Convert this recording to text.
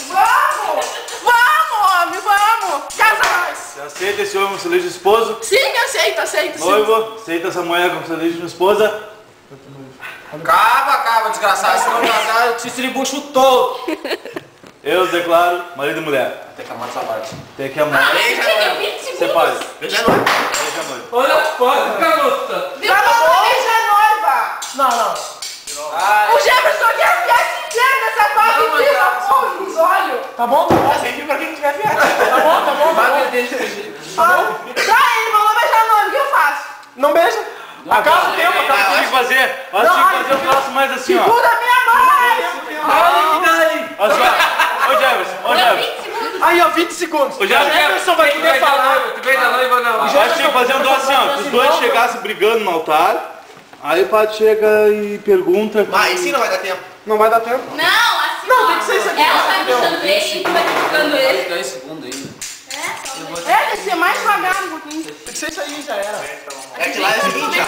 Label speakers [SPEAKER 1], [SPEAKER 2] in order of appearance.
[SPEAKER 1] Vamos! Vamos, homem, vamos! Casa nós!
[SPEAKER 2] Você aceita esse homem como seu legítimo esposo?
[SPEAKER 1] Sim, aceito,
[SPEAKER 2] Noivo, aceita essa mulher como sua legítima esposa?
[SPEAKER 3] Cava, desgraçado. Se não casar, eu te estribucho todo.
[SPEAKER 2] Eu declaro marido e mulher.
[SPEAKER 3] Tem que amar essa parte.
[SPEAKER 2] Tem que amar.
[SPEAKER 1] Chega 20 segundos.
[SPEAKER 2] Você pode.
[SPEAKER 3] Beija a noiva.
[SPEAKER 2] Beija a noiva.
[SPEAKER 4] Olha a foto, garota.
[SPEAKER 1] Beija a noiva! Não. O Jefferson quer enfiar esse inferno nessa vaga e tira a porra nos olhos.
[SPEAKER 4] Tá bom?
[SPEAKER 1] Você viu pra quem tiver fiado.
[SPEAKER 4] Tá bom.
[SPEAKER 1] Tá, ele falou beijar a noiva, o que eu faço?
[SPEAKER 4] Não beija. Acaba o tempo, acaba o
[SPEAKER 2] Tinha que
[SPEAKER 4] tempo.
[SPEAKER 2] fazer. Nós tinha que fazer o troço mais assim, ó.
[SPEAKER 1] Segura minha mãe!
[SPEAKER 4] Olha que daí.
[SPEAKER 2] Olha só. Ô Jefferson.
[SPEAKER 1] 20 segundos.
[SPEAKER 4] Aí, ó, 20 segundos.
[SPEAKER 2] O Jefferson
[SPEAKER 4] vai querer falar.
[SPEAKER 3] Tu veio da noiva ou não?
[SPEAKER 2] Nós tinha que fazer um troço assim, ó. Que os dois chegassem brigando no altar. Aí o padre chega e pergunta.
[SPEAKER 3] Mas sim não vai dar tempo.
[SPEAKER 4] Não vai dar tempo.
[SPEAKER 5] Não, assim
[SPEAKER 4] Não, tem que ser isso aqui.
[SPEAKER 5] Ela vai puxando ele e tu vai puxando ele.
[SPEAKER 3] 10 segundos ainda.
[SPEAKER 5] É, só
[SPEAKER 1] É, tem que ser mais devagar um pouquinho.
[SPEAKER 4] Tem que ser isso aí, já era.
[SPEAKER 3] É que lá é o seguinte,